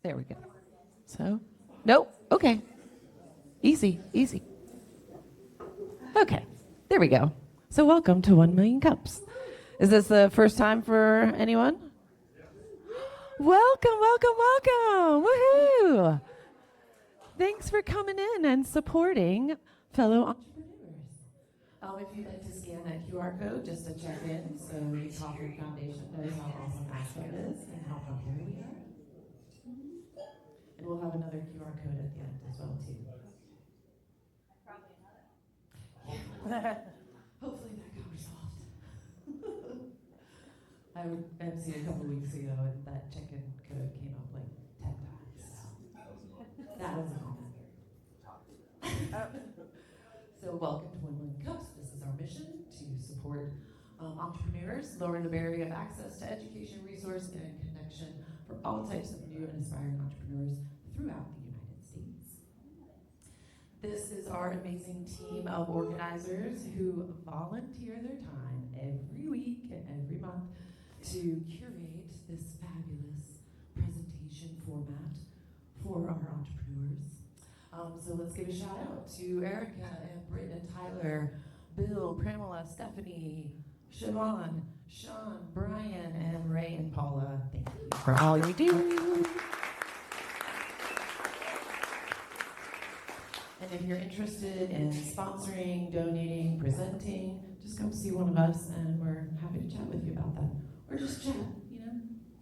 There we go. So, nope. Okay. Easy, easy. Okay, there we go. So welcome to 1 Million Cups. Is this the first time for anyone? Welcome, welcome, welcome. Woohoo! Thanks for coming in and supporting fellow entrepreneurs. If you'd like to scan that QR code just to check in so the Coffee Foundation knows how awesome Asheville is and how popular we are. And we'll have another QR code at the end as well, too. Hopefully that got resolved. I emceed a couple weeks ago and that check-in code came up like 10 times. That was a moment. So welcome to 1 Million Cups. This is our mission to support entrepreneurs, lower the barrier of access to education, resource, and connection for all types of new and aspiring entrepreneurs throughout the United States. This is our amazing team of organizers who volunteer their time every week and every month to curate this fabulous presentation format for our entrepreneurs. So let's give a shout out to Erica and Britt and Tyler, Bill, Pramela, Stephanie, Siobhan, Sean, Brian, and Ray and Paula. Thank you for all you do. And if you're interested in sponsoring, donating, presenting, just come see one of us and we're happy to chat with you about that. Or just chat, you know?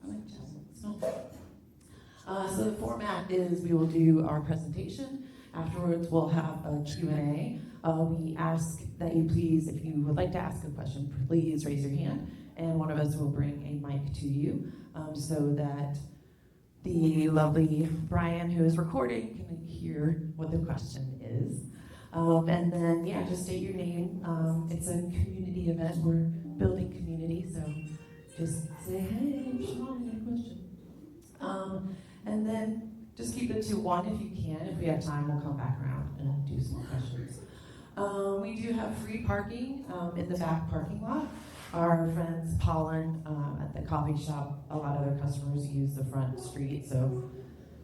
I like chatting, it's fun. So the format is we will do our presentation. Afterwards, we'll have a Q&A. We ask that you please, if you would like to ask a question, please raise your hand, and one of us will bring a mic to you so that the lovely Brian, who is recording, can hear what the question is. And then, yeah, just state your name. It's a community event. We're building community, so just say, hey, I'm Sean, I got a question. And then just keep it to one if you can. If we have time, we'll come back around and do some more questions. We do have free parking in the back parking lot. Our friends Pollen at the coffee shop, a lot of their customers use the front street, so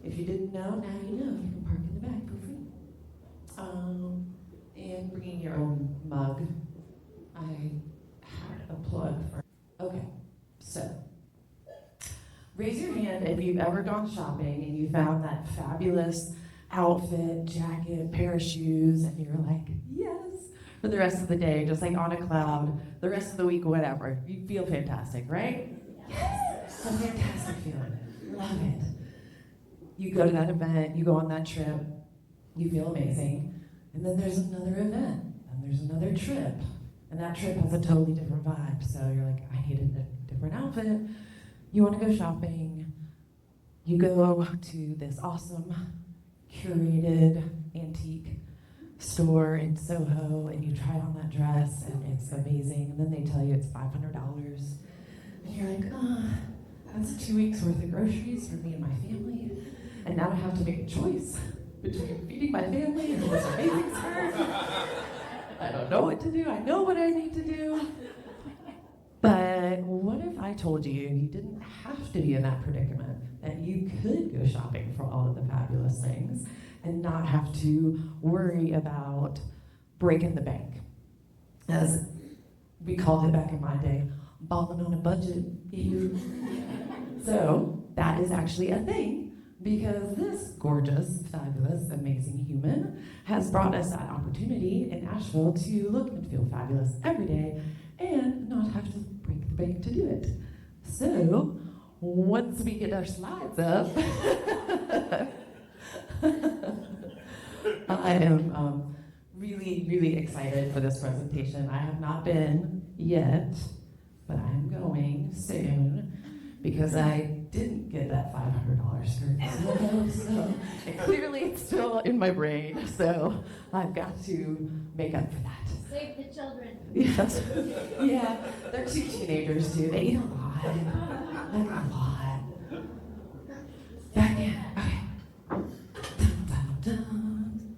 if you didn't know, now you know. You can park in the back for free. And bringing your own mug. I had a plug for. Okay, so raise your hand if you've ever gone shopping and you found that fabulous outfit, jacket, pair of shoes, and you're like, yes, for the rest of the day, just like on a cloud, the rest of the week, whatever. You feel fantastic, right? Yes, it's a fantastic feeling. Love it. You go to that event, you go on that trip, you feel amazing, and then there's another event, and there's another trip, and that trip has a totally different vibe. So you're like, I need a different outfit. You want to go shopping, you go to this awesome, curated, antique store in Soho, and you try on that dress, and it's amazing, and then they tell you it's $500, and you're like, that's 2 weeks worth of groceries for me and my family, and now I have to make a choice between feeding my family and this amazing skirt. I don't know what to do. I know what I need to do. But what if I told you you didn't have to be in that predicament, that you could go shopping for all of the fabulous things and not have to worry about breaking the bank? As we called it back in my day, balling on a budget. So that is actually a thing, because this gorgeous, fabulous, amazing human has brought us that opportunity in Asheville to look and feel fabulous every day and not have to break the bank to do it. So once we get our slides up, I am really, really excited for this presentation. I have not been yet, but I am going soon because I didn't get that $500 skirt. So clearly it's still in my brain, so I've got to make up for that. Save the children. Yes. Yeah, they're 2 teenagers too. They eat a lot. They eat a lot. Back in. Okay. Dun, dun, dun.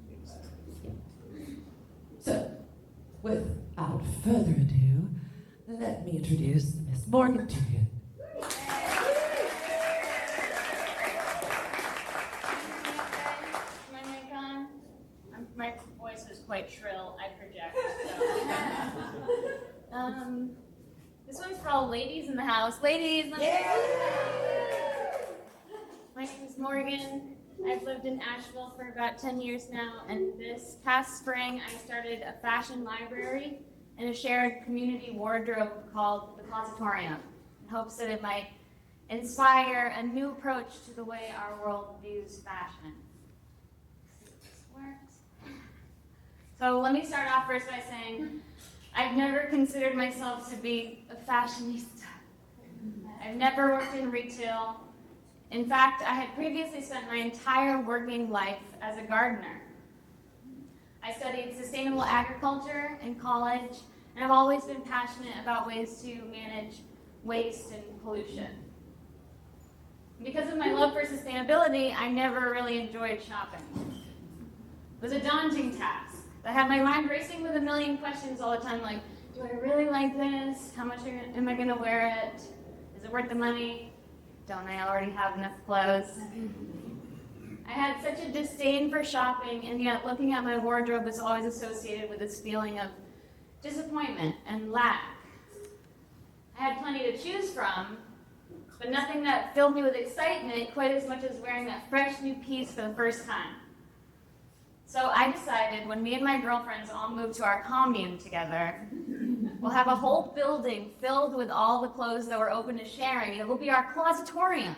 So, without further ado, let me introduce Miss Morgan Dugan. quite shrill, I project. So. This one's for all ladies in the house. Ladies! My name is Morgan. I've lived in Asheville for about 10 years now, and this past spring I started a fashion library and a shared community wardrobe called the Closetorium, in hopes that it might inspire a new approach to the way our world views fashion. Let's see if this works. So let me start off first by saying I've never considered myself to be a fashionista. I've never worked in retail. In fact, I had previously spent my entire working life as a gardener. I studied sustainable agriculture in college, and I've always been passionate about ways to manage waste and pollution. Because of my love for sustainability, I never really enjoyed shopping. It was a daunting task. I had my mind racing with a million questions all the time, like, do I really like this? How much am I going to wear it? Is it worth the money? Don't I already have enough clothes? I had such a disdain for shopping, and yet looking at my wardrobe was always associated with this feeling of disappointment and lack. I had plenty to choose from, but nothing that filled me with excitement quite as much as wearing that fresh new piece for the first time. So I decided when me and my girlfriends all moved to our commune together, we'll have a whole building filled with all the clothes that we're open to sharing. It will be our closetorium.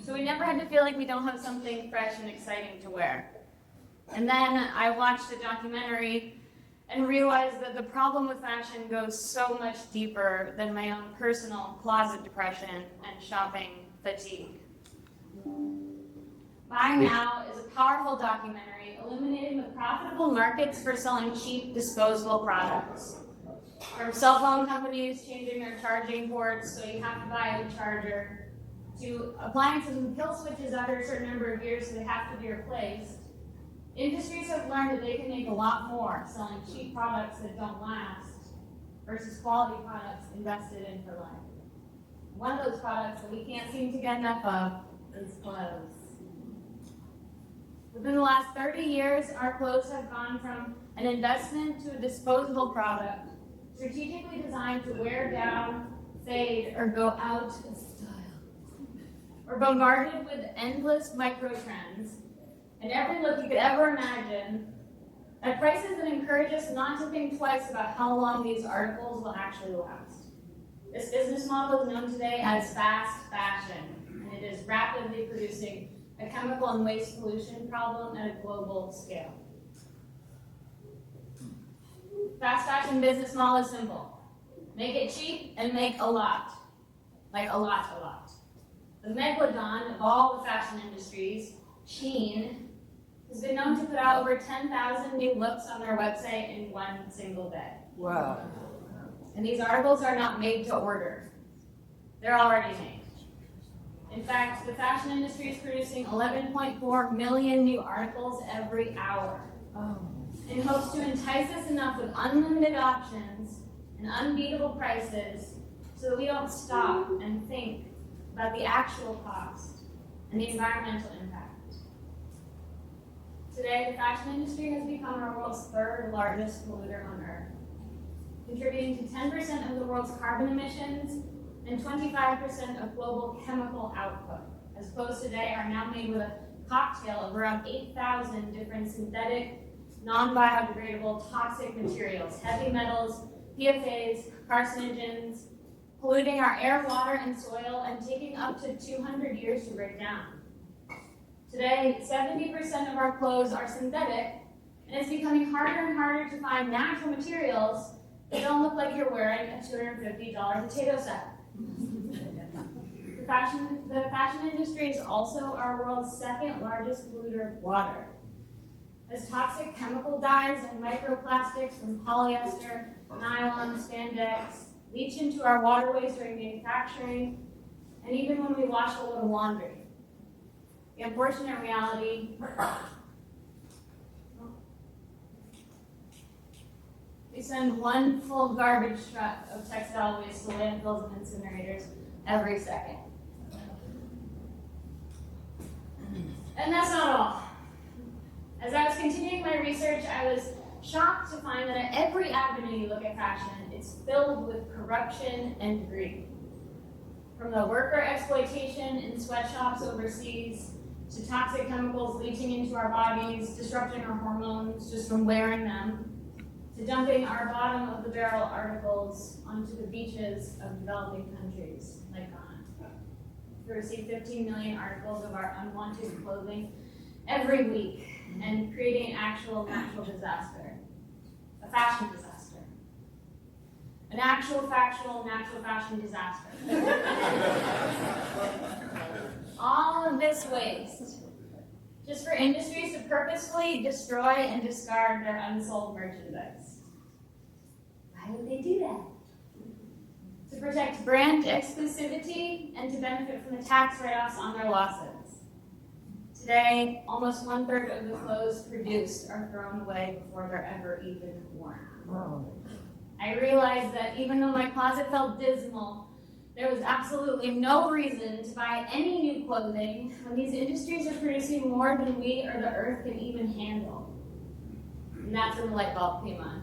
So we never had to feel like we don't have something fresh and exciting to wear. And then I watched a documentary and realized that the problem with fashion goes so much deeper than my own personal closet depression and shopping fatigue. Buy Now is a powerful documentary illuminating the profitable markets for selling cheap, disposable products. From cell phone companies changing their charging ports so you have to buy a charger, to appliances with kill switches after a certain number of years so they have to be replaced, industries have learned that they can make a lot more selling cheap products that don't last versus quality products invested in for life. One of those products that we can't seem to get enough of is clothes. Within the last 30 years, our clothes have gone from an investment to a disposable product, strategically designed to wear down, fade, or go out of style. We're bombarded with endless micro-trends, and every look you could ever imagine, at prices that encourage us not to think twice about how long these articles will actually last. This business model is known today as fast fashion, and it is rapidly producing a chemical and waste pollution problem at a global scale. Fast fashion business model is simple. Make it cheap and make a lot. Like a lot. The megalodon of all the fashion industries, Shein, has been known to put out over 10,000 new looks on their website in one single day. Wow. And these articles are not made to order. They're already made. In fact, the fashion industry is producing 11.4 million new articles every hour in hopes to entice us enough with unlimited options and unbeatable prices so that we don't stop and think about the actual cost and the environmental impact. Today, the fashion industry has become our world's third largest polluter on Earth, contributing to 10% of the world's carbon emissions and 25% of global chemical output, as clothes today are now made with a cocktail of around 8,000 different synthetic, non-biodegradable, toxic materials, heavy metals, PFAs, carcinogens, polluting our air, water, and soil, and taking up to 200 years to break down. Today, 70% of our clothes are synthetic, and it's becoming harder and harder to find natural materials that don't look like you're wearing a $250 potato sack. The fashion industry is also our world's second largest polluter of water. As toxic chemical dyes and microplastics from polyester, nylon, spandex leach into our waterways during manufacturing, and even when we wash a little laundry. The unfortunate reality we send one full garbage truck of textile waste to landfills and incinerators every second. And that's not all. As I was continuing my research, I was shocked to find that at every avenue you look at fashion, it's filled with corruption and greed. From the worker exploitation in sweatshops overseas, to toxic chemicals leaching into our bodies, disrupting our hormones just from wearing them, to dumping our bottom of the barrel articles onto the beaches of developing countries like Ghana. We receive 15 million articles of our unwanted clothing every week and creating an actual natural disaster, a fashion disaster. An actual factual natural fashion disaster. All of this waste, just for industries to purposefully destroy and discard their unsold merchandise. Why would they do that? To protect brand exclusivity and to benefit from the tax write-offs on their losses. Today, almost 1/3 of the clothes produced are thrown away before they're ever even worn. I realized that even though my closet felt dismal, there was absolutely no reason to buy any new clothing when these industries are producing more than we or the earth can even handle. And that's when the light bulb came on.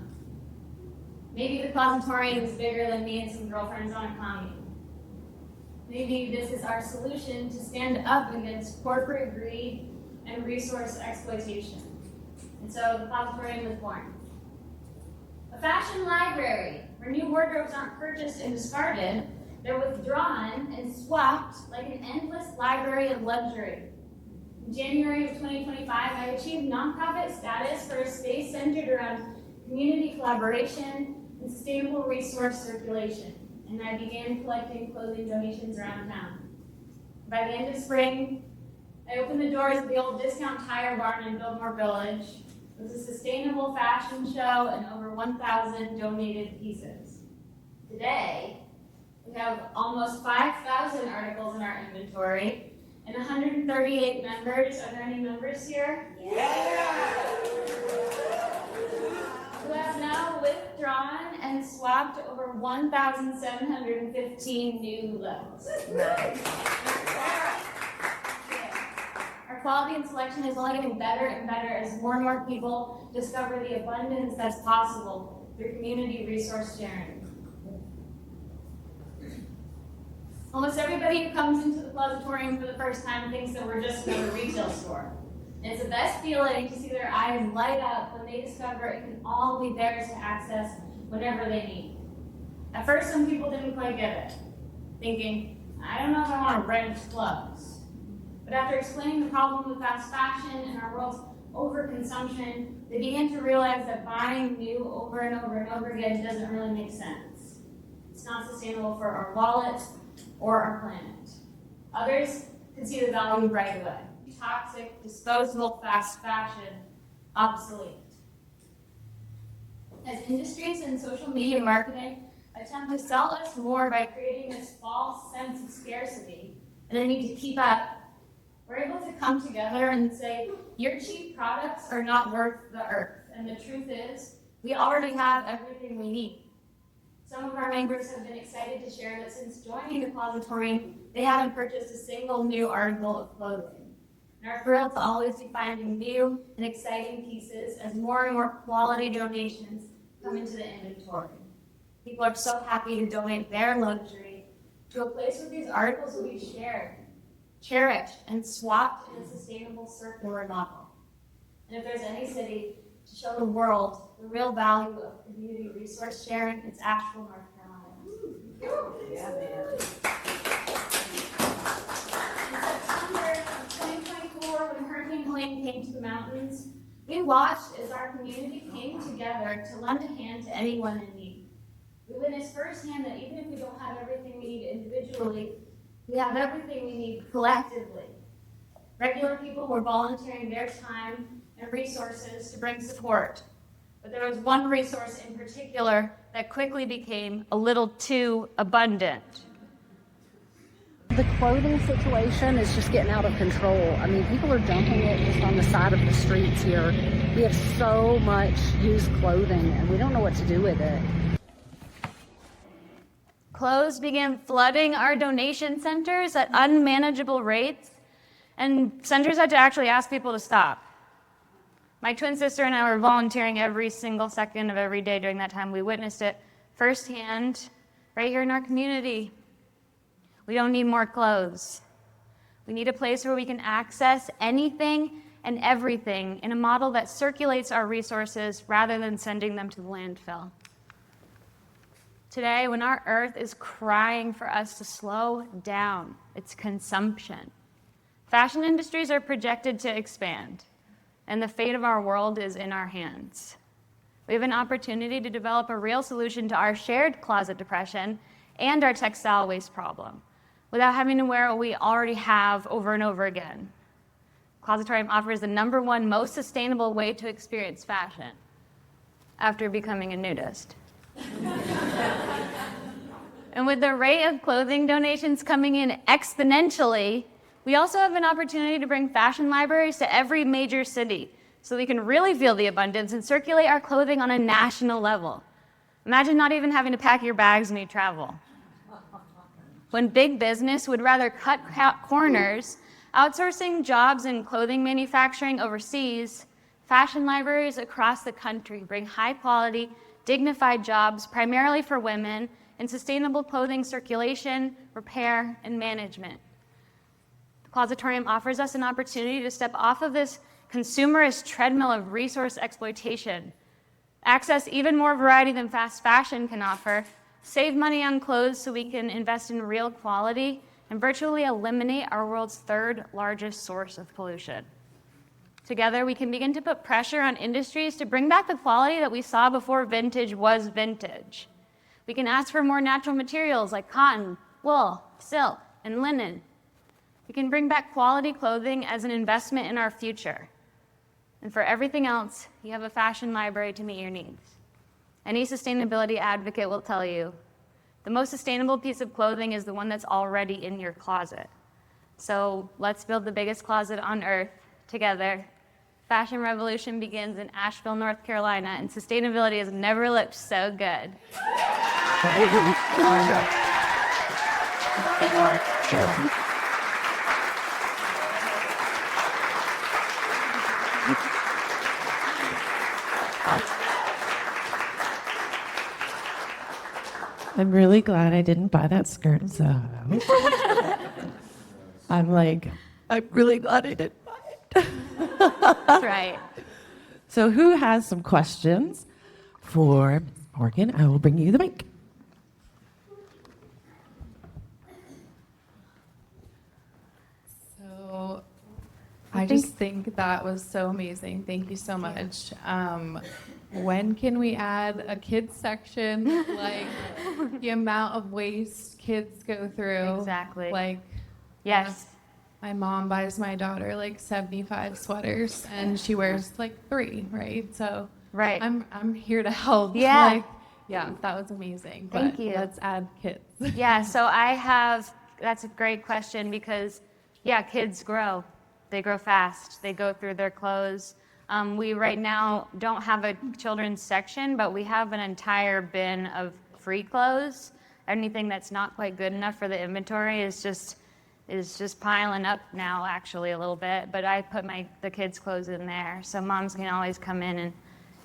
Maybe the Closetorium is bigger than me and some girlfriends on a commune. Maybe this is our solution to stand up against corporate greed and resource exploitation. And so the Closetorium was born. A fashion library where new wardrobes aren't purchased and discarded, they're withdrawn and swapped like an endless library of luxury. In January of 2025, I achieved nonprofit status for a space centered around community collaboration and sustainable resource circulation, and I began collecting clothing donations around town. By the end of spring, I opened the doors of the old discount tire barn in Biltmore Village. It was a sustainable fashion show and over 1,000 donated pieces. Today, we have almost 5,000 articles in our inventory and 138 members. Are there any members here? Yeah! Who have now withdrawn and swapped over 1,715 new loads. Our quality and selection is only getting better and better as more and more people discover the abundance that's possible through community resource sharing. Almost everybody who comes into the Closetorium for the first time thinks that we're just another retail store. And it's the best feeling to see their eyes light up when they discover it can all be theirs to access whenever they need. At first, some people didn't quite get it, thinking, I don't know if I want to rent clothes. But after explaining the problem with fast fashion and our world's overconsumption, they began to realize that buying new over and over and over again doesn't really make sense. It's not sustainable for our wallet or our planet. Others could see the value right away. Toxic, disposable fast fashion, obsolete. As industries and social media marketing attempt to sell us more by creating this false sense of scarcity and the need to keep up, we're able to come together and say, your cheap products are not worth the earth. And the truth is, we already have everything we need. Some of our members have been excited to share that since joining the Closetorium, they haven't purchased a single new article of clothing. And are thrilled to always be finding new and exciting pieces as more and more quality donations come into the inventory. People are so happy to donate their luxury to a place where these articles will be shared, cherished, and swapped in a sustainable circular model. And if there's any city to show the world the real value of community resource sharing, it's Asheville, North Carolina. Yeah, man. In September of 2024, when Hurricane Helene came to the mountains, we watched as our community came together to lend a hand to anyone in need. We witnessed firsthand that even if we don't have everything we need individually, we have everything we need collectively. Regular people were volunteering their time and resources to bring support. But there was one resource in particular that quickly became a little too abundant. The clothing situation is just getting out of control. I mean, people are dumping it just on the side of the streets here. We have so much used clothing, and we don't know what to do with it. Clothes began flooding our donation centers at unmanageable rates, and centers had to actually ask people to stop. My twin sister and I were volunteering every single second of every day during that time. We witnessed it firsthand right here in our community. We don't need more clothes. We need a place where we can access anything and everything in a model that circulates our resources rather than sending them to the landfill. Today, when our earth is crying for us to slow down its consumption, fashion industries are projected to expand, and the fate of our world is in our hands. We have an opportunity to develop a real solution to our shared closet depression and our textile waste problem without having to wear what we already have over and over again. Closetorium offers the #1 most sustainable way to experience fashion after becoming a nudist. And with the rate of clothing donations coming in exponentially, we also have an opportunity to bring fashion libraries to every major city so we can really feel the abundance and circulate our clothing on a national level. Imagine not even having to pack your bags when you travel. When big business would rather cut corners, outsourcing jobs in clothing manufacturing overseas, fashion libraries across the country bring high-quality, dignified jobs primarily for women in sustainable clothing circulation, repair, and management. The Closetorium offers us an opportunity to step off of this consumerist treadmill of resource exploitation, access even more variety than fast fashion can offer, save money on clothes so we can invest in real quality, and virtually eliminate our world's 3rd largest source of pollution. Together, we can begin to put pressure on industries to bring back the quality that we saw before vintage was vintage. We can ask for more natural materials like cotton, wool, silk, and linen. We can bring back quality clothing as an investment in our future. And for everything else, you have a fashion library to meet your needs. Any sustainability advocate will tell you, the most sustainable piece of clothing is the one that's already in your closet. So let's build the biggest closet on earth together. Fashion revolution begins in Asheville, North Carolina, and sustainability has never looked so good. I'm really glad I didn't buy that skirt, so I'm really glad I didn't buy it. That's right. So who has some questions for Morgan? I will bring you the mic. So I just think that was so amazing. Thank you so much. When can we add a kids section? Like the amount of waste kids go through. Exactly. Like, Yes. my mom buys my daughter like 75 sweaters and she wears like 3, right? So Right. I'm here to help. Yeah. Like, yeah, that was amazing. Thank But you. let's add kids. Yeah, so that's a great question because, yeah, kids grow. They grow fast. They go through their clothes. We right now don't have a children's section, but we have an entire bin of free clothes. Anything that's not quite good enough for the inventory is just piling up now, actually, a little bit. But I put the kids' clothes in there, so moms can always come in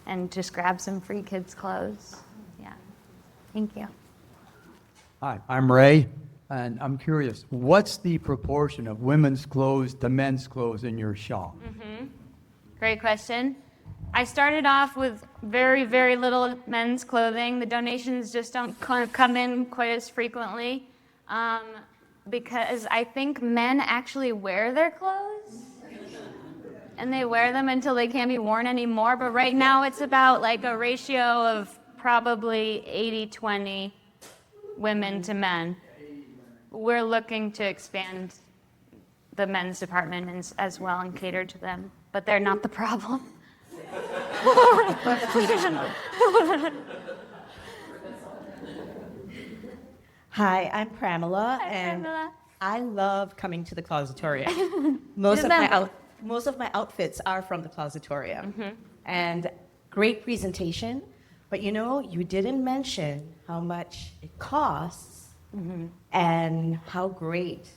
and just grab some free kids' clothes. Yeah. Thank you. Hi, I'm Ray, and I'm curious, what's the proportion of women's clothes to men's clothes in your shop? Great question. I started off with very, very little men's clothing. The donations just don't come in quite as frequently because I think men actually wear their clothes and they wear them until they can't be worn anymore. But right now it's about like a ratio of probably 80-20 women to men. We're looking to expand the men's department as well and cater to them, but they're not the problem. Hi, I'm Pramila, and Pramila. I love coming to the Closetorium. Most of my outfits are from the Closetorium, and great presentation. But you didn't mention how much it costs and how great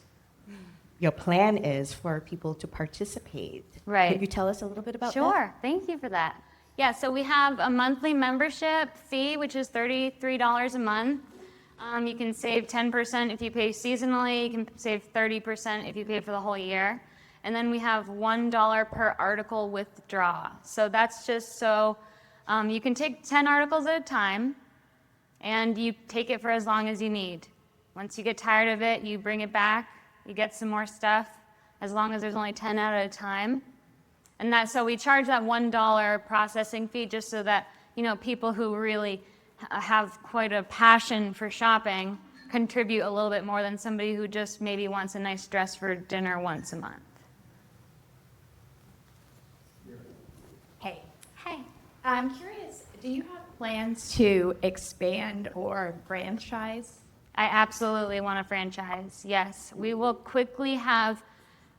your plan is for people to participate. Right. Could you tell us a little bit about that? Sure, thank you for that. Yeah, so we have a monthly membership fee, which is $33 a month. You can save 10% if you pay seasonally. You can save 30% if you pay for the whole year. And then we have $1 per article withdraw. So that's just so you can take 10 articles at a time, and you take it for as long as you need. Once you get tired of it, you bring it back, you get some more stuff, as long as there's only 10 out at a time. And so we charge that $1 processing fee just so that, people who really have quite a passion for shopping contribute a little bit more than somebody who just maybe wants a nice dress for dinner once a month. Hey, Hey. I'm curious, do you have plans to expand or franchise? I absolutely want a franchise. Yes, we will quickly have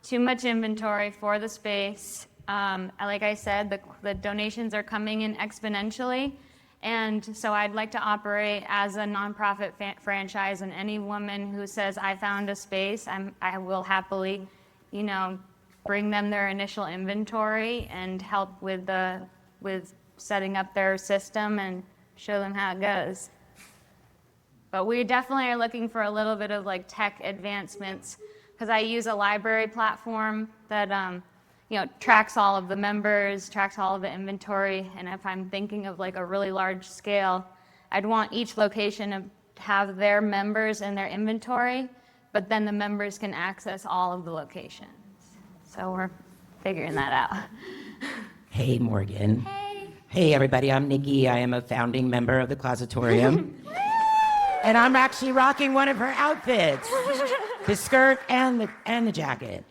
too much inventory for the space. Like I said, the donations are coming in exponentially, and so I'd like to operate as a nonprofit franchise. And any woman who says I found a space, I will happily, bring them their initial inventory and help with setting up their system and show them how it goes. But we definitely are looking for a little bit of tech advancements, because I use a library platform that tracks all of the members, tracks all of the inventory. And if I'm thinking of a really large scale, I'd want each location to have their members in their inventory, but then the members can access all of the locations. So we're figuring that out. Hey, Morgan. Hey. Hey, everybody. I'm Nikki. I am a founding member of the Closetorium. And I'm actually rocking one of her outfits, the skirt and the jacket.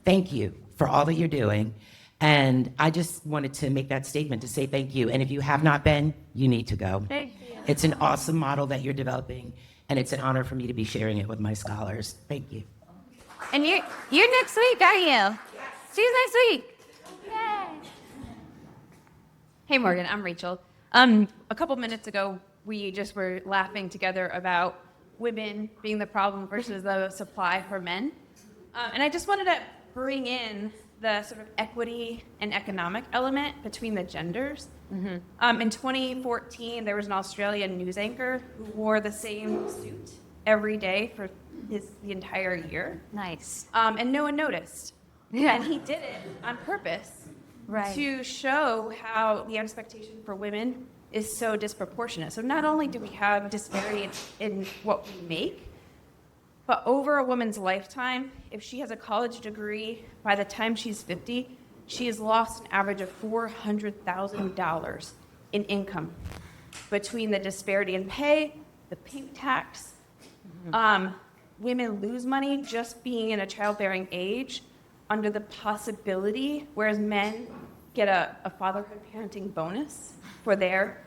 Thank you for all that you're doing. And I just wanted to make that statement to say thank you. And if you have not been, you need to go. Thank you. It's an awesome model that you're developing, and it's an honor for me to be sharing it with my scholars. Thank you. And you're next week, are you? See you next week. Yay. Hey, Morgan, I'm Rachel. A couple minutes ago, we just were laughing together about women being the problem versus the supply for men. And I just wanted to bring in the sort of equity and economic element between the genders. Mm-hmm. In 2014, there was an Australian news anchor who wore the same suit every day for the entire year. Nice. And no one noticed. Yeah. And he did it on purpose. Right. To show how the expectation for women is so disproportionate. So not only do we have disparity in what we make, but over a woman's lifetime, if she has a college degree, by the time she's 50, she has lost an average of $400,000 in income between the disparity in pay, the pink tax. Women lose money just being in a childbearing age under the possibility, whereas men get a fatherhood parenting bonus for their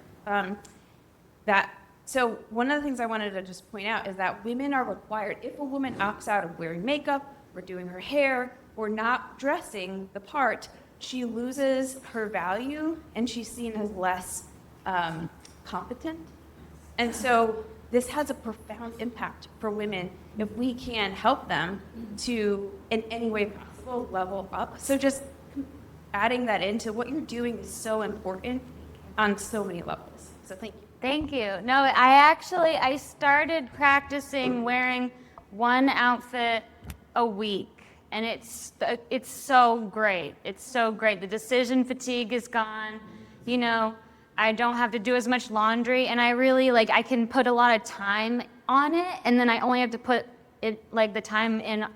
So one of the things I wanted to just point out is that women are required, if a woman opts out of wearing makeup or doing her hair or not dressing the part, she loses her value and she's seen as less competent. And so this has a profound impact for women if we can help them to, in any way possible, level up. So just adding that into what you're doing is so important on so many levels. So thank you. Thank you. No, I started practicing wearing one outfit a week, and it's so great. It's so great. The decision fatigue is gone. I don't have to do as much laundry, and I really I can put a lot of time on it, and then I only have to put it the time in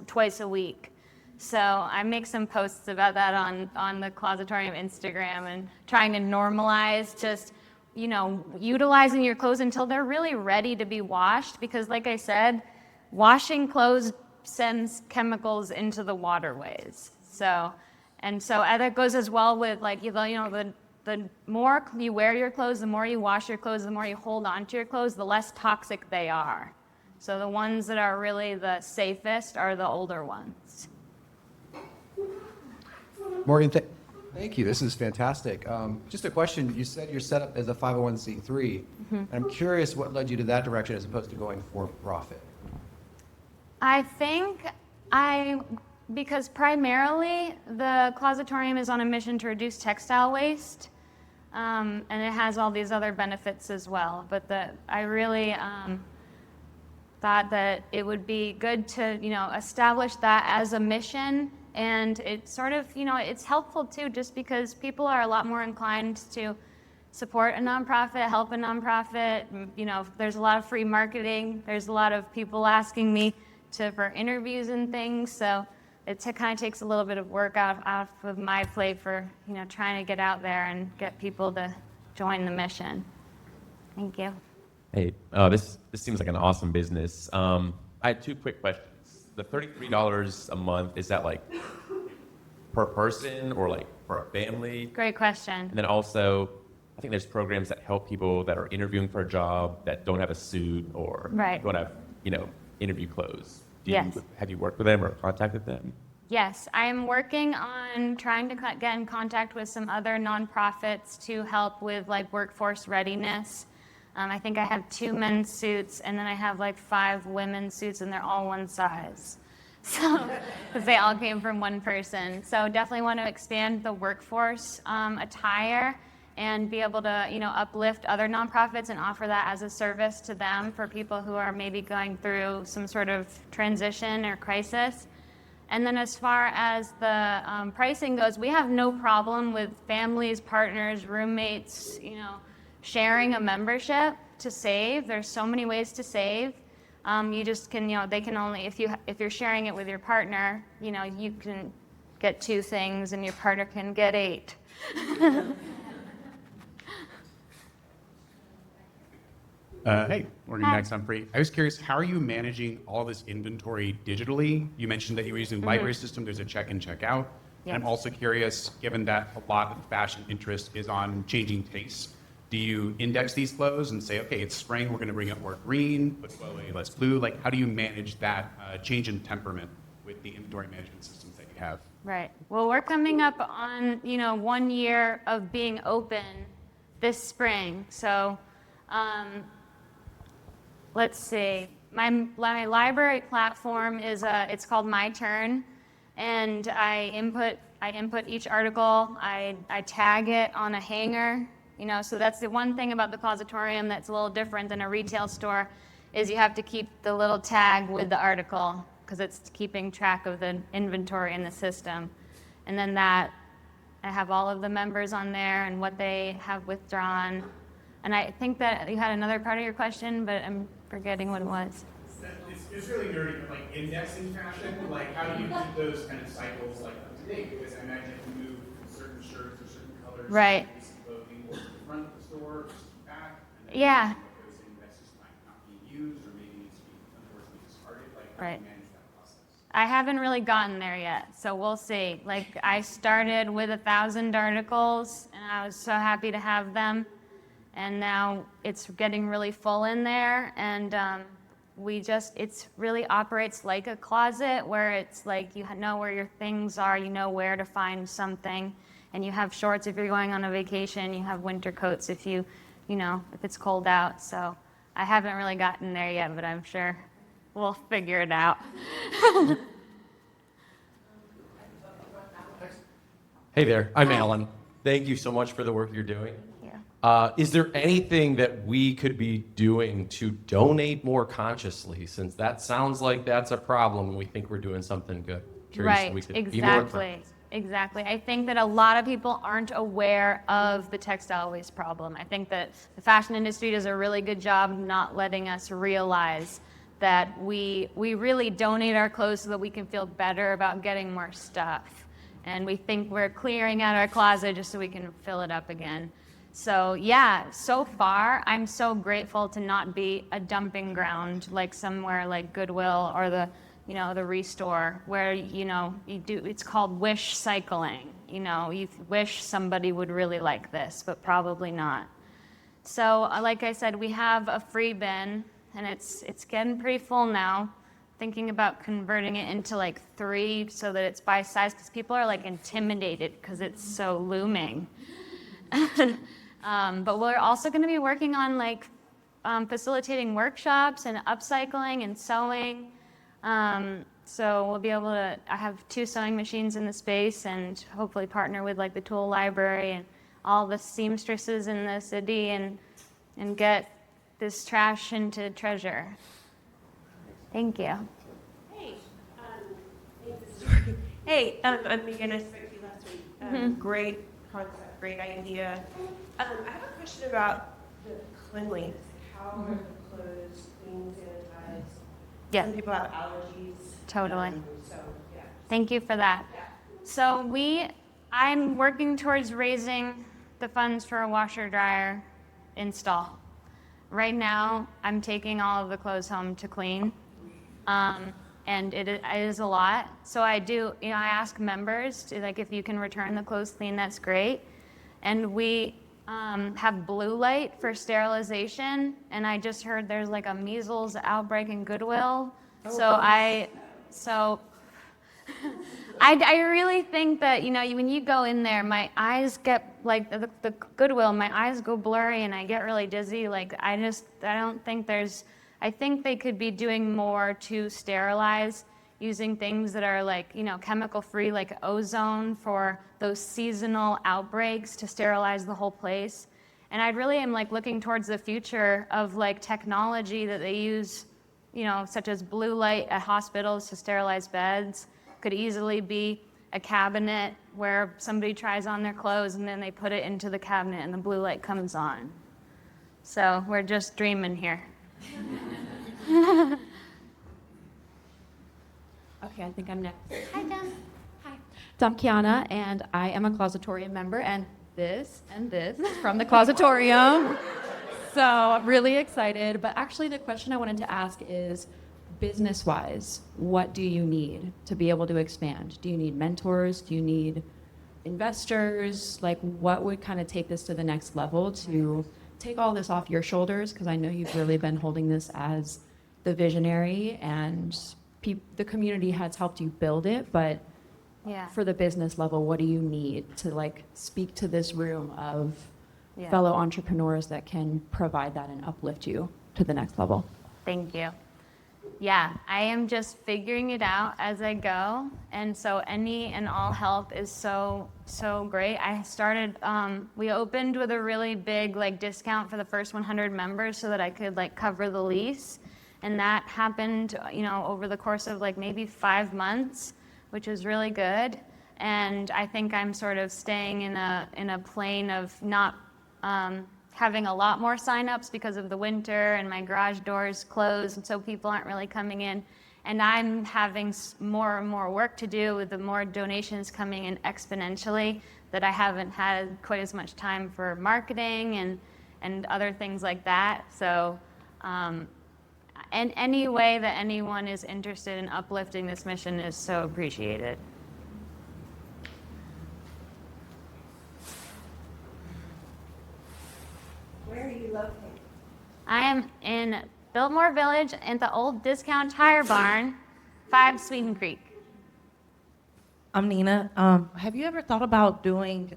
twice a week. So I make some posts about that on the Closetorium Instagram and trying to normalize just utilizing your clothes until they're really ready to be washed, because like I said, washing clothes sends chemicals into the waterways. So that goes as well with the more you wear your clothes, the more you wash your clothes, the more you hold on to your clothes, the less toxic they are. So the ones that are really the safest are the older ones. Morgan, thank you. This is fantastic. Just a question. You said you're set up as a 501c3. Mm-hmm. I'm curious what led you to that direction as opposed to going for profit. I think Because primarily the Closetorium is on a mission to reduce textile waste, and it has all these other benefits as well. But I really thought that it would be good to, establish that as a mission, and it's sort of, it's helpful too, just because people are a lot more inclined to support a nonprofit, help a nonprofit. There's a lot of free marketing. There's a lot of people asking me for interviews and things, so it kind of takes a little bit of work off of my plate for, trying to get out there and get people to join the mission. Thank you. Hey, this seems like an awesome business. I had two quick questions. The $33 a month, is that like per person or like for a family? Great question. And then also, I think there's programs that help people that are interviewing for a job that don't have a suit or Right. don't have, interview clothes. Yes. Have you worked with them or contacted them? Yes, I am working on trying to get in contact with some other nonprofits to help with like workforce readiness. I think I have 2 men's suits, and then I have like 5 women's suits, and they're all one size. So, because they all came from one person. So definitely want to expand the workforce attire and be able to, uplift other nonprofits and offer that as a service to them for people who are maybe going through some sort of transition or crisis. And then as far as the pricing goes, we have no problem with families, partners, roommates, sharing a membership to save. There's so many ways to save. You just can, they can only, if you're sharing it with your partner, you can get 2 things and your partner can get 8. Hey, Morgan Dugan, I'm free. I was curious, how are you managing all this inventory digitally? You mentioned that you were using the library system. There's a check in, check out. Yes. And I'm also curious, given that a lot of fashion interest is on changing tastes, do you index these clothes and say, okay, it's spring, we're going to bring up more green, but slowly less blue? Like, how do you manage that change in temperament with the inventory management systems that you have? Right. Well, we're coming up on, 1 year of being open this spring. So, let's see. My library platform is it's called My Turn, and I input each article. I tag it on a hanger. So that's the one thing about the Closetorium that's a little different than a retail store, is you have to keep the little tag with the article because it's keeping track of the inventory in the system. And then I have all of the members on there and what they have withdrawn. And I think that you had another part of your question, but I'm forgetting what it was. It's really nerdy, but like indexing fashion, like how do you keep those kind of cycles like up to date? Because I imagine if you move certain shirts or certain colors, Right. clothing or to the front of the store, or just back, and then Yeah. those indexes might not be used or maybe needs to be unfortunately discarded. Like how Right. do you manage that process? I haven't really gotten there yet, so we'll see. Like, I started with 1,000 articles, and I was so happy to have them. And now it's getting really full in there, and it really operates like a closet, where it's like you know where your things are, you know where to find something, and you have shorts if you're going on a vacation, you have winter coats if if it's cold out. So I haven't really gotten there yet, but I'm sure we'll figure it out. Hey there, I'm Alan. Thank you so much for the work you're doing. Yeah. Is there anything that we could be doing to donate more consciously, since that sounds like that's a problem and we think we're doing something good? Curious if Right, we could be more exactly. Exactly. I think that a lot of people aren't aware of the textile waste problem. I think that the fashion industry does a really good job not letting us realize that we really donate our clothes so that we can feel better about getting more stuff. And we think we're clearing out our closet just so we can fill it up again. So yeah, so far, I'm so grateful to not be a dumping ground like somewhere like Goodwill or the Restore, where, it's called wish cycling. You wish somebody would really like this, but probably not. So like I said, we have a free bin, and it's getting pretty full now. Thinking about converting it into like 3 so that it's by size, because people are like intimidated because it's so looming. But we're also going to be working on facilitating workshops and upcycling and sewing. So we'll be able to, I have 2 sewing machines in the space and hopefully partner with like the tool library and all the seamstresses in the city and get this trash into treasure. Thank you. Hey, I'm Megan. I spoke to you last week. Great concept, great idea. I have a question about the cleanliness. How are the clothes clean, sanitized? Yeah. Some people have allergies. Totally. So, yeah. Thank you for that. So I'm working towards raising the funds for a washer dryer install. Right now, I'm taking all of the clothes home to clean. And it is a lot. So I ask members to, like, if you can return the clothes clean, that's great. And we have blue light for sterilization. And I just heard there's like a measles outbreak in Goodwill. I really think that, when you go in there, my eyes get, like, the Goodwill, my eyes go blurry and I get really dizzy. Like, I don't think I think they could be doing more to sterilize using things that are like, chemical free, like ozone for those seasonal outbreaks to sterilize the whole place. And I really am like looking towards the future of like technology that they use, such as blue light at hospitals to sterilize beds. Could easily be a cabinet where somebody tries on their clothes and then they put it into the cabinet and the blue light comes on. So we're just dreaming here. Okay, I think I'm next. Hi, Dom. Hi. So I'm Kiana, and I am a Closetorium member, and this is from the Closetorium. So I'm really excited. But actually, the question I wanted to ask is, business-wise, what do you need to be able to expand? Do you need mentors? Do you need investors? Like, what would kind of take this to the next level to take all this off your shoulders? Because I know you've really been holding this as the visionary, and the community has helped you build it. But for the business level, what do you need to like speak to this room of fellow entrepreneurs that can provide that and uplift you to the next level? Thank you. Yeah, I am just figuring it out as I go. And so any and all help is so great. I started, we opened with a really big like discount for the first 100 members so that I could like cover the lease. And that happened, over the course of like maybe 5 months, which was really good. And I think I'm sort of staying in a plane of not having a lot more signups because of the winter and my garage doors closed, and so people aren't really coming in. And I'm having more and more work to do with the more donations coming in exponentially, that I haven't had quite as much time for marketing and other things like that. So, and any way that anyone is interested in uplifting this mission is so appreciated. Where are you located? I am in Biltmore Village at the old Discount Tire Barn, 5 Sweden Creek. I'm Nina. Have you ever thought about doing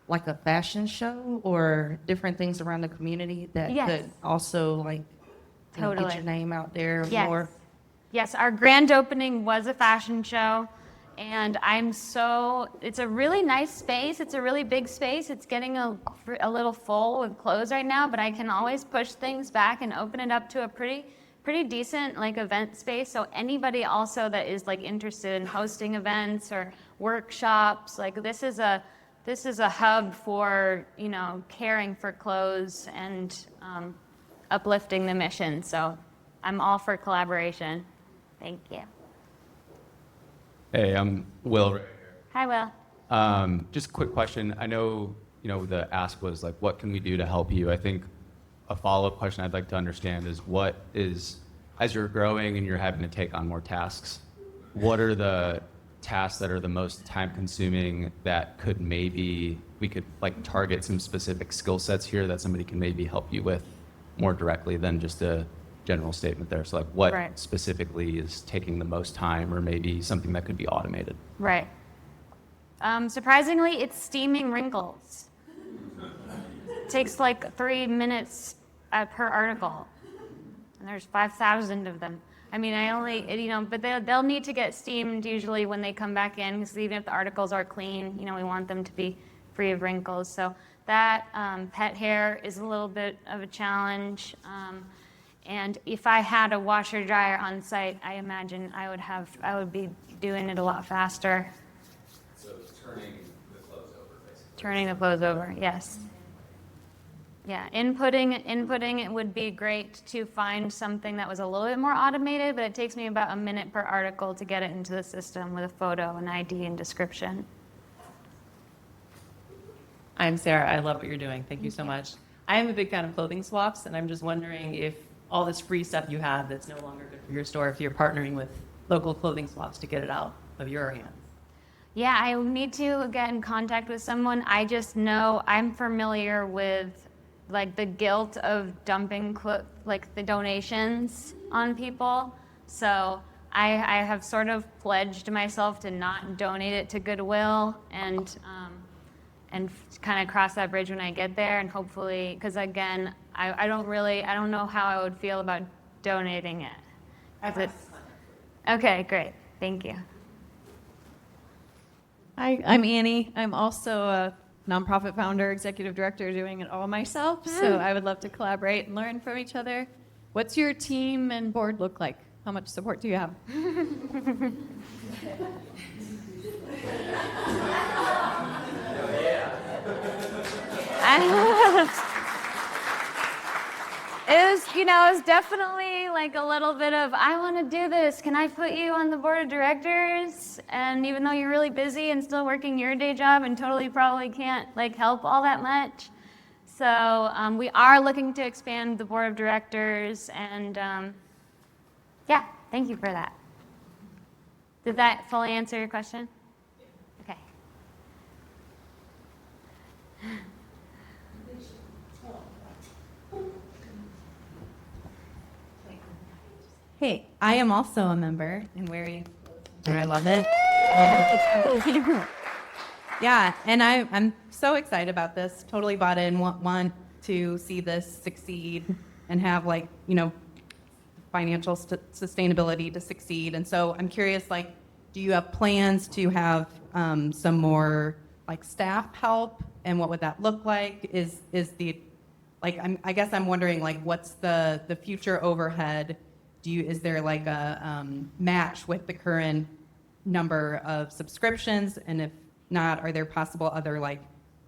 like a fashion show or different things around the community that could also like get your name out there more? Yes, our grand opening was a fashion show, and it's a really nice space. It's a really big space. It's getting a little full with clothes right now, but I can always push things back and open it up to a pretty decent like event space. So anybody also that is like interested in hosting events or workshops, like this is a hub for, caring for clothes and uplifting the mission. So I'm all for collaboration. Thank you. Hey, I'm Will right here. Hi, Will. Just a quick question. I know, the ask was like, what can we do to help you? I think a follow-up question I'd like to understand is, as you're growing and you're having to take on more tasks, what are the tasks that are the most time-consuming that we could like target some specific skill sets here that somebody can maybe help you with more directly than just a general statement there? So like what specifically is taking the most time, or maybe something that could be automated? Right. Surprisingly, it's steaming wrinkles. It takes like 3 minutes per article, and there's 5,000 of them. I mean, I only, but they'll need to get steamed usually when they come back in, because even if the articles are clean, we want them to be free of wrinkles. So that pet hair is a little bit of a challenge. And if I had a washer dryer on site, I imagine I would be doing it a lot faster. So turning the clothes over, basically. Turning the clothes over, yes. Yeah, inputting it would be great to find something that was a little bit more automated, but it takes me about a minute per article to get it into the system with a photo, an ID, and description. I'm Sarah. I love what you're doing. Thank you so much. I am a big fan of clothing swaps, and I'm just wondering if all this free stuff you have that's no longer good for your store, if you're partnering with local clothing swaps to get it out of your hands. Yeah, I need to get in contact with someone. I just know I'm familiar with like the guilt of dumping like the donations on people. So I have sort of pledged myself to not donate it to Goodwill and kind of cross that bridge when I get there, and hopefully, because again, I don't know how I would feel about donating it. Okay, great, thank you. Hi, I'm Annie. I'm also a nonprofit founder, executive director, doing it all myself. So I would love to collaborate and learn from each other. What's your team and board look like? How much support do you have? It was definitely like a little bit of, I want to do this. Can I put you on the board of directors? And even though you're really busy and still working your day job and totally probably can't like help all that much. So we are looking to expand the board of directors, and yeah, thank you for that. Did that fully answer your question? Okay. Hey, I am also a member, and where are you? I love it. Yeah, and I'm so excited about this. Totally bought in. Want to see this succeed and have financial sustainability to succeed. And so I'm curious, do you have plans to have some more staff help, and what would that look like? I guess I'm wondering what's the future overhead? Is there a match with the current number of subscriptions? And if not, are there possible other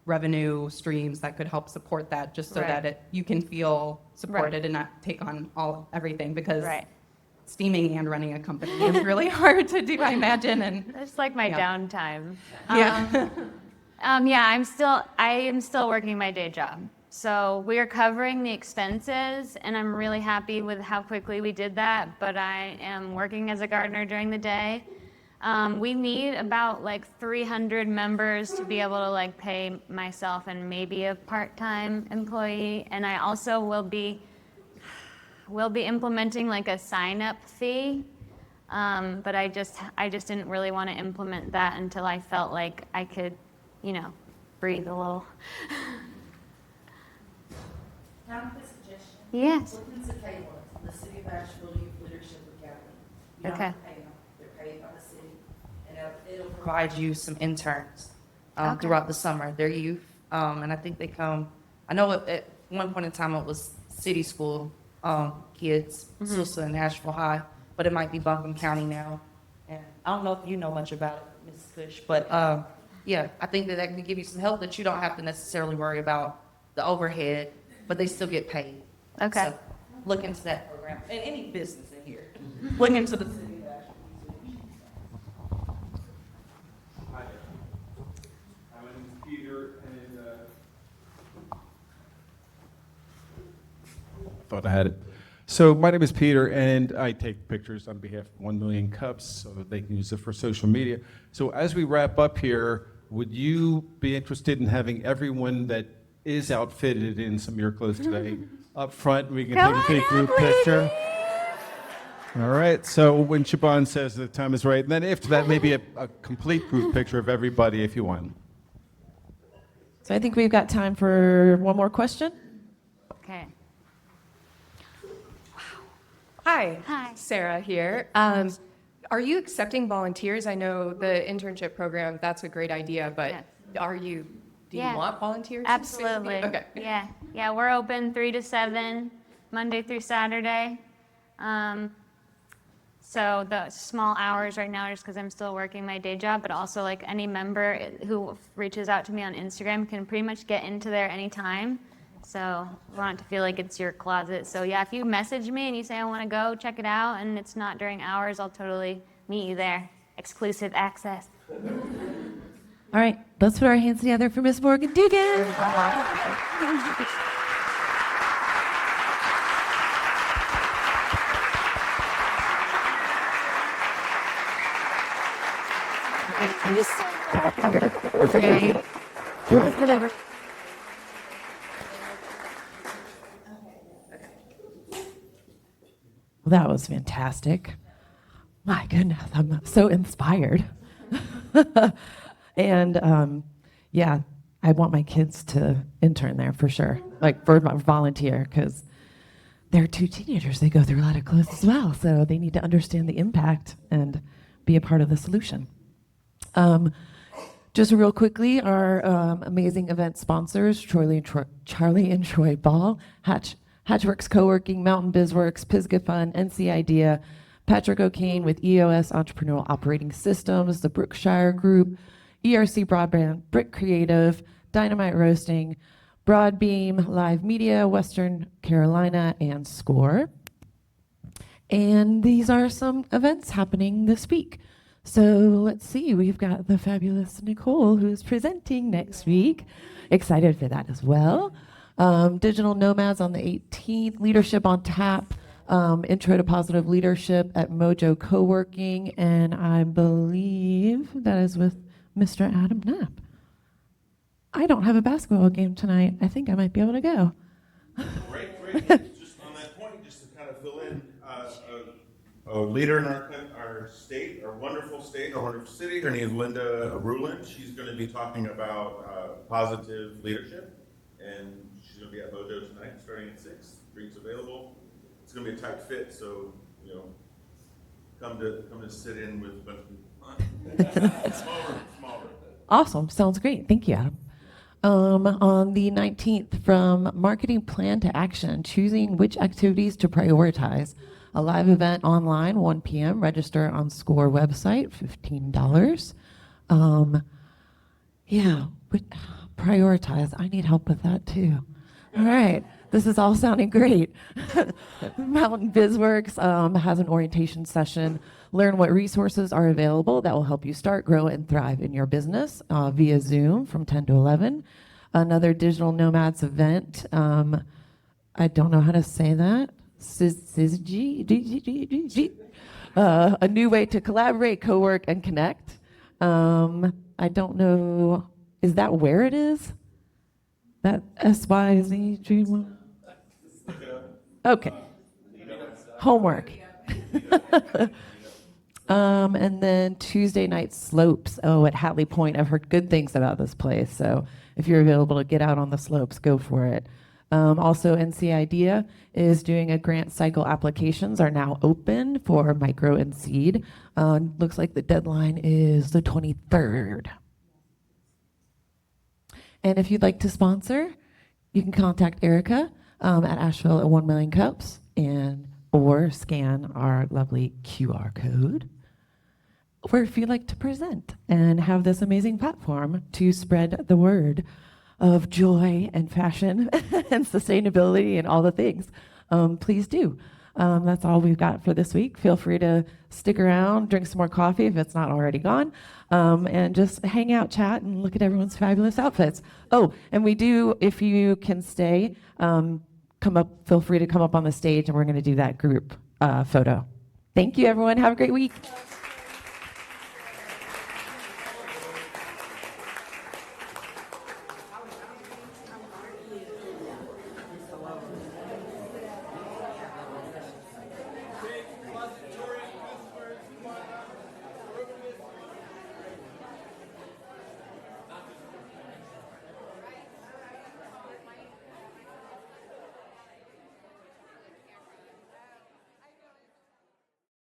revenue streams that could help support that, just so that you can feel supported and not take on everything? Because steaming and running a company is really hard to do, I imagine. And it's like my downtime. Yeah. I am still working my day job. So we are covering the expenses, and I'm really happy with how quickly we did that, but I am working as a gardener during the day. We need about 300 members to be able to pay myself and maybe a part-time employee, and I also will be implementing a sign-up fee, but I just didn't really want to implement that until I felt like I could, breathe a little. Can I make a suggestion? Yes. Look into table. The City of Asheville Youth Leadership Academy. You don't Okay. have to pay them. They're paid by the city. And it'll provide you some interns throughout the summer. They're youth. And I think they come, I know at one point in time it was city school kids, Sousa and Asheville High, but it might be Buncombe County now. And I don't know if you know much about it, Mrs. Cush, but yeah, I think that can give you some help that you don't have to necessarily worry about the overhead, but they still get paid. Okay. So look into that program. And any business in here. Look into the City of Asheville. Hi there. My name is Peter, and thought I had it. So my name is Peter, and I take pictures on behalf of 1 Million Cups so that they can use it for social media. So as we wrap up here, would you be interested in having everyone that is outfitted in some of your clothes today up front, and we can take a group picture? All right, so when Siobhan says the time is right, and then after that, maybe a complete group picture of everybody if you want. So I think we've got time for one more question. Okay. Hi. Hi. Sarah here. Are you accepting volunteers? I know the internship program, that's a great idea, but do you want volunteers? Absolutely. Okay. Yeah, we're open 3 to 7, Monday through Saturday. So the small hours right now, just because I'm still working my day job, but also like any member who reaches out to me on Instagram can pretty much get into there anytime. So I want it to feel like it's your closet. So yeah, if you message me and you say I want to go check it out and it's not during hours, I'll totally meet you there. Exclusive access. All right, let's put our hands together for Miss Morgan Dugan. Well, that was fantastic. My goodness, I'm so inspired. And yeah, I want my kids to intern there for sure, like for volunteer, because they're 2 teenagers. They go through a lot of clothes as well, so they need to understand the impact and be a part of the solution. Just real quickly, our amazing event sponsors, Charlie and Troy Ball, Hatchworks Coworking, Mountain Bizworks, Pisgah Fun, NC Idea, Patrick O'Kane with EOS Entrepreneurial Operating Systems, the Brookshire Group, ERC Broadband, Brick Creative, Dynamite Roasting, Broadbeam, Live Media, Western Carolina, and SCORE. And these are some events happening this week. So let's see, we've got the fabulous Nicole who's presenting next week. Excited for that as well. Digital Nomads on the 18th, Leadership on Tap, Intro to Positive Leadership at Mojo Coworking, and I believe that is with Mr. Adam Knapp. I don't have a basketball game tonight. I think I might be able to go. Great. Just on that point, just to kind of fill in, a leader in our state, our wonderful city. Her name is Linda Ruland. She's going to be talking about positive leadership, and she's going to be at Mojo tonight, starting at 6. Drinks available. It's going to be a tight fit, so come to sit in with a bunch of people. Small room. Awesome. Sounds great. Thank you, Adam. On the 19th, from marketing plan to action, choosing which activities to prioritize. A live event online, 1 p.m. Register on SCORE website, $15. Prioritize. I need help with that too. All right. This is all sounding great. Mountain BizWorks has an orientation session. Learn what resources are available that will help you start, grow, and thrive in your business via Zoom from 10 to 11. Another Digital Nomads event. I don't know how to say that. A new way to collaborate, co-work, and connect. I don't know. Is that where it is? That SYZ? Okay. Homework. And then Tuesday night slopes. Oh, at Hatley Point. I've heard good things about this place. So if you're available to get out on the slopes, go for it. Also, NC Idea is doing a grant cycle. Applications are now open for micro and seed. Looks like the deadline is the 23rd. And if you'd like to sponsor, you can contact Erica at Asheville at 1 Million Cups or scan our lovely QR code. Or if you'd like to present and have this amazing platform to spread the word of joy and fashion and sustainability and all the things, please do. That's all we've got for this week. Feel free to stick around, drink some more coffee if it's not already gone, and just hang out, chat, and look at everyone's fabulous outfits. Oh, and we do, if you can stay, feel free to come up on the stage, and we're going to do that group photo. Thank you, everyone. Have a great week.